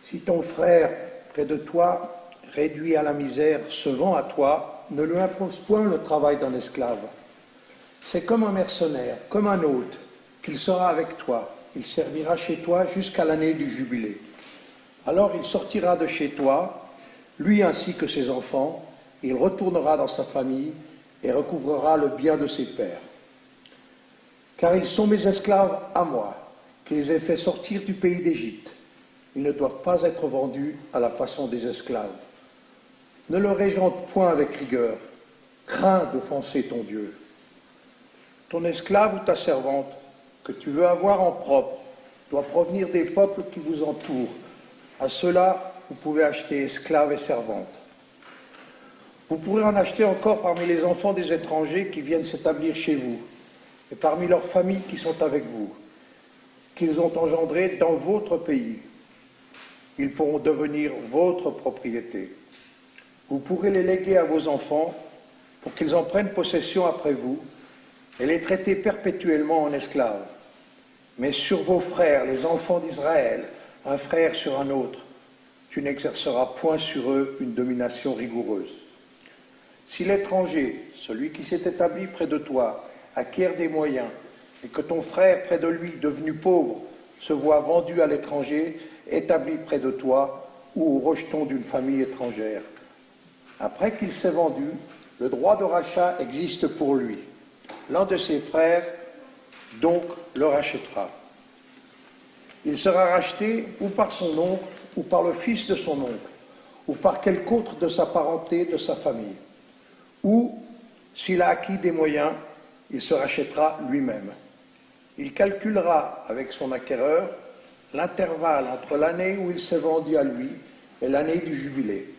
Si ton frère, près de toi, réduit à la misère, se vend à toi, ne lui impose point le travail d'un esclave. C'est comme un mercenaire, comme un hôte, qu'il sera avec toi. Il servira chez toi jusqu'à l'année du jubilé. Alors il sortira de chez toi, lui ainsi que ses enfants, il retournera dans sa famille et recouvrera le bien de ses pères. Car ils sont mes esclaves à moi, que les ai fait sortir du pays d'Égypte. Ils ne doivent pas être vendus à la façon des esclaves. Ne le régente point avec rigueur, crains d'offenser ton Dieu. Ton esclave ou ta servante, que tu veux avoir en propre, doit provenir des peuples qui vous entourent. À ceux-là, vous pouvez acheter esclaves et servantes. Vous pourrez en acheter encore parmi les enfants des étrangers qui viennent s'établir chez vous, et parmi leurs familles qui sont avec vous, qu'ils ont engendrés dans votre pays. Ils pourront devenir votre propriété. Vous pourrez les léguer à vos enfants pour qu'ils en prennent possession après vous et les traiter perpétuellement en esclaves. Mais sur vos frères, les enfants d'Israël, un frère sur un autre, tu n'exerceras point sur eux une domination rigoureuse. Si l'étranger, celui qui s'est établi près de toi, acquiert des moyens, et que ton frère près de lui, devenu pauvre, se voit vendu à l'étranger, établi près de toi, ou au rejeton d'une famille étrangère. Après qu'il s'est vendu, le droit de rachat existe pour lui. L'un de ses frères, donc, le rachètera. Il sera racheté ou par son oncle, ou par le fils de son oncle, ou par quelque autre de sa parenté, de sa famille. Ou, s'il a acquis des moyens, il se rachètera lui-même. Il calculera avec son acquéreur l'intervalle entre l'année où il s'est vendu à lui et l'année du jubilé.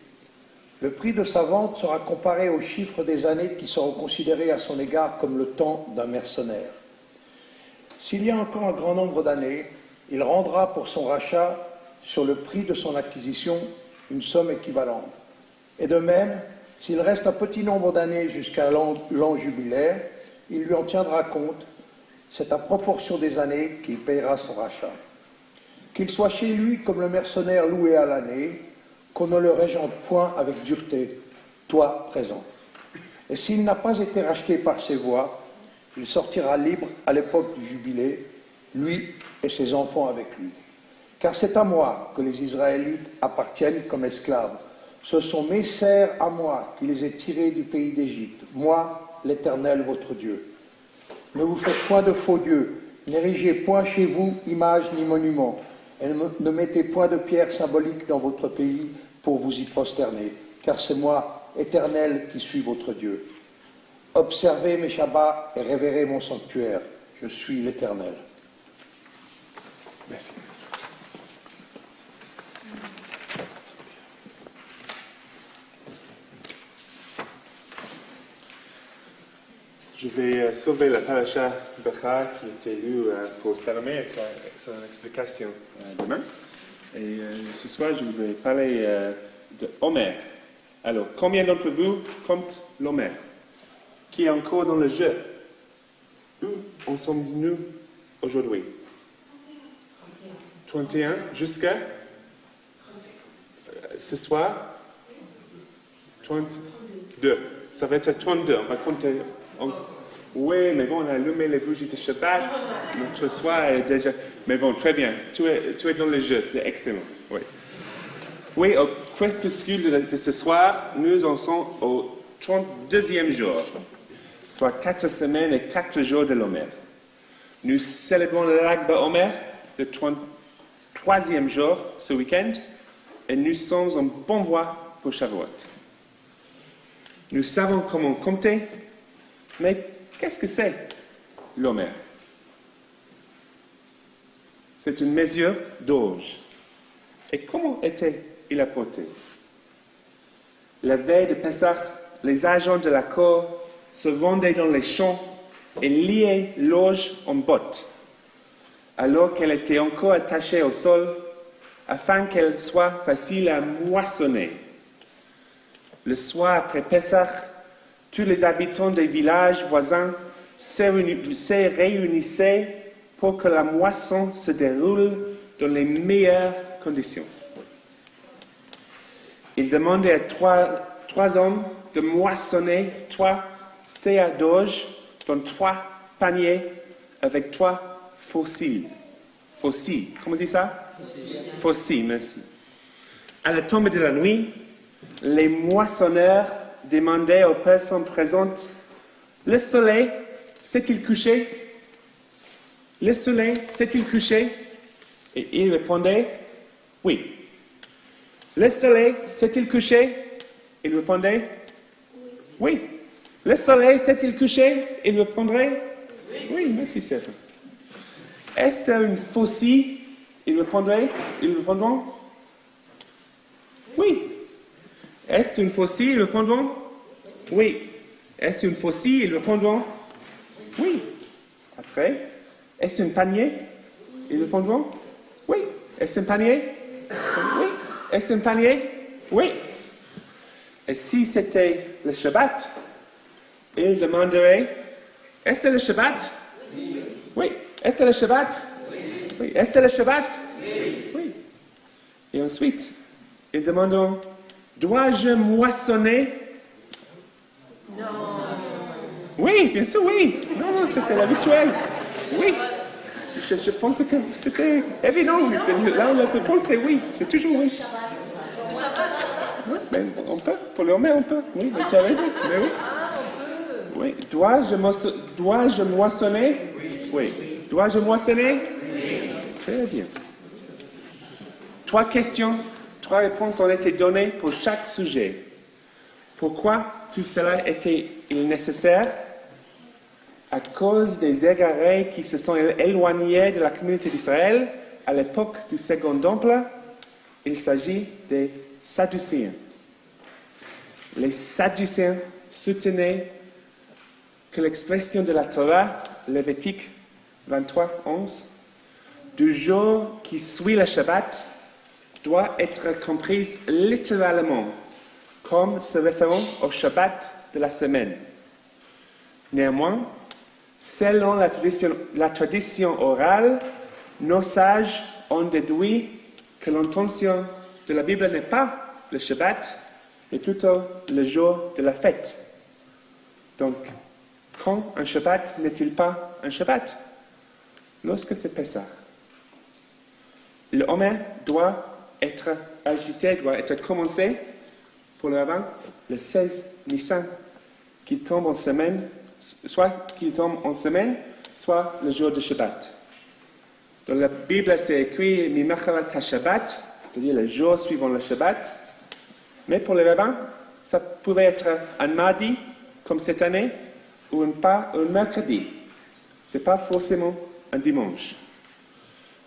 Le prix de sa vente sera comparé au chiffre des années qui seront considérées à son égard comme le temps d'un mercenaire. S'il y a encore un grand nombre d'années, il rendra pour son rachat, sur le prix de son acquisition, une somme équivalente. Et de même, s'il reste un petit nombre d'années jusqu'à l'an jubilaire, il lui en tiendra compte. C'est à proportion des années qu'il payera son rachat. Qu'il soit chez lui comme le mercenaire loué à l'année, qu'on ne le régente point avec dureté, toi présent. Et s'il n'a pas été racheté par ses voies, il sortira libre à l'époque du jubilé, lui et ses enfants avec lui. Car c'est à moi que les Israélites appartiennent comme esclaves. Ce sont mes serfs à moi qui les ai tirés du pays d'Égypte, moi, l'Éternel, votre Dieu. Ne vous faites point de faux dieux, n'érigez point chez vous image ni monument, et ne mettez point de pierre symbolique dans votre pays pour vous y prosterner, car c'est moi, Éternel, qui suis votre Dieu. Observez mes Shabbats et révérez mon sanctuaire. Je suis l'Éternel. Merci. Je vais sauver la paracha Becha qui était lue pour Salomé et son explication demain. Et ce soir, je vais parler de Homer. Alors, combien d'entre vous comptent l'Homer? Qui est encore dans le jeu? Où en sommes-nous aujourd'hui? 31 jusqu'à ce soir? 32. Ça va être 32. On va compter. Oui, mais bon, on a allumé les bougies de Shabbat. Notre soir est déjà. Mais bon, très bien. Tu es dans le jeu. C'est excellent. Oui. Oui, au crépuscule de ce soir, nous en sommes au 32e jour, soit 4 semaines et 4 jours de l'Homer. Nous célébrons l'Akba Homer, le 33e jour ce week-end, et nous sommes en bonne voie pour Shavuot. Nous savons comment compter, mais qu'est-ce que c'est l'Homer? C'est une mesure d'orge. Et comment était-il apporté? La veille de Pessah, les agents de la cour se vendaient dans les champs et liaient l'orge en bottes, alors qu'elle était encore attachée au sol, afin qu'elle soit facile à moissonner. Le soir après Pessah, tous les habitants des villages voisins se réunissaient pour que la moisson se déroule dans les meilleures conditions. il demandait à trois hommes de moissonner 3 séas d'orge dans 3 paniers avec 3 fossiles. Fossiles, comment on dit ça? Fossiles, merci. À la tombée de la nuit, les moissonneurs demandaient aux personnes présentes, le soleil s'est-il couché? Le soleil s'est-il couché? Et ils répondaient, oui. Le soleil s'est-il couché? Ils répondaient, oui. Le soleil s'est-il couché? Ils répondraient, oui, merci Stéphane. Est-ce une faucille? Ils répondront, oui. Est-ce une faucille? Ils répondront, oui. Est-ce une faucille? Ils répondront, oui. Après, est-ce un panier? Ils répondront, oui. Est-ce un panier? Oui. Est-ce un panier? Oui. Et si c'était le Shabbat, ils demanderaient, est-ce le Shabbat? Oui. Est-ce le Shabbat? Oui. Est-ce le Shabbat? Oui. Et ensuite, ils demanderont, dois-je moissonner? Non. Oui, bien sûr, oui. Non, c'était l'habituel. Oui. Je pense que c'était évident. Là, la réponse est oui. C'est toujours oui. Oui, ben, on peut. Pour le Homer, on peut. Oui, mais tu as raison. Mais oui. Oui. Dois-je moissonner? Oui. Dois-je moissonner? Très bien. 3 questions, 3 réponses ont été données pour chaque sujet. Pourquoi tout cela était-il nécessaire? À cause des égarés qui se sont éloignés de la communauté d'Israël à l'époque du Second Temple, il s'agit des Sadducéens. Les Sadducéens soutenaient que l'expression de la Torah, Lévitique 23, 11, du jour qui suit le Shabbat, doit être comprise littéralement, comme se référant au Shabbat de la semaine. Néanmoins, selon la tradition orale, nos sages ont déduit que l'intention de la Bible n'est pas le Shabbat, mais plutôt le jour de la fête. Donc, quand un Shabbat n'est-il pas un Shabbat? Lorsque c'est Pessah. Le Homer doit être agité, doit être commencé pour le rabbin le 16 Nissan, qui tombe en semaine, soit qu'il tombe en semaine, soit le jour de Shabbat. Dans la Bible, c'est écrit Mimacharat HaShabbat, c'est-à-dire le jour suivant le Shabbat. Mais pour les rabbins, ça pouvait être un mardi, comme cette année, ou un mercredi. Ce n'est pas forcément un dimanche.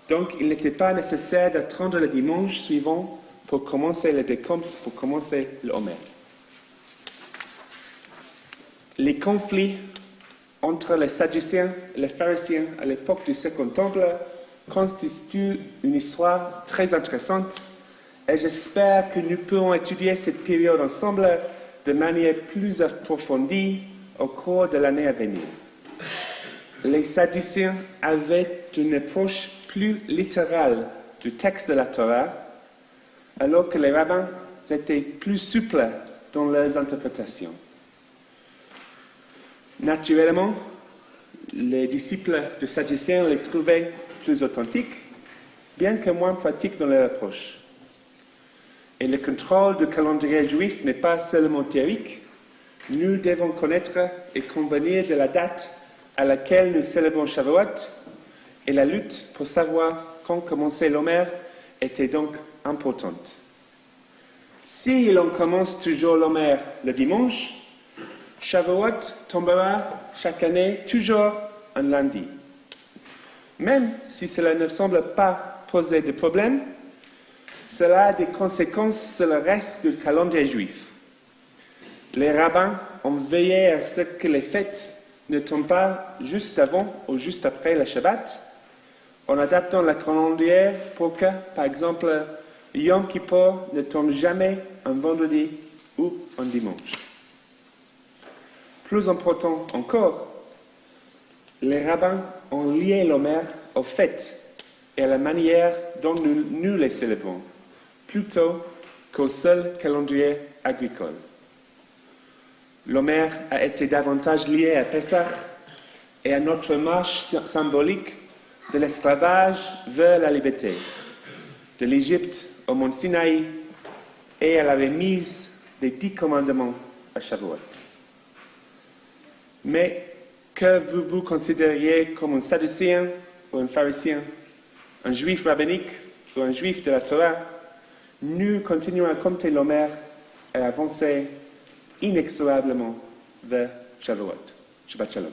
Donc, il n'était pas nécessaire d'attendre le dimanche suivant pour commencer le décompte, pour commencer le Homer. Les conflits entre les Sadducéens et les pharisiens à l'époque du Second Temple constituent une histoire très intéressante et j'espère que nous pourrons étudier cette période ensemble de manière plus approfondie au cours de l'année à venir. Les Sadducéens avaient une approche plus littérale du texte de la Torah, alors que les rabbins étaient plus souples dans leurs interprétations. Naturellement, les disciples de Sadducéens les trouvaient plus authentiques, bien que moins pratiques dans leur approche. Et le contrôle du calendrier juif n'est pas seulement théorique. Nous devons connaître et convenir de la date à laquelle nous célébrons Shavuot, et la lutte pour savoir quand commencer l'Homer était donc importante. Si l'on commence toujours l'Homer le dimanche, Shavuot tombera chaque année toujours un lundi. Même si cela ne semble pas poser de problème, cela a des conséquences sur le reste du calendrier juif. Les rabbins ont veillé à ce que les fêtes ne tombent pas juste avant ou juste après le Shabbat, en adaptant le calendrier pour que, par exemple, Yom Kippur ne tombe jamais un vendredi ou un dimanche. Plus important encore, les rabbins ont lié l'Homer aux fêtes et à la manière dont nous les célébrons, plutôt qu'au seul calendrier agricole. L'Omer a été davantage lié à Pessah et à notre marche symbolique de l'esclavage vers la liberté, de l'Égypte au mont Sinaï et à la remise des 10 commandements à Shavuot. Mais que vous vous considériez comme un sadducéen ou un pharisien, un juif rabbinique ou un juif de la Torah, nous continuons à compter l'Omer et à avancer inexorablement vers Shavuot. Shabbat Shalom.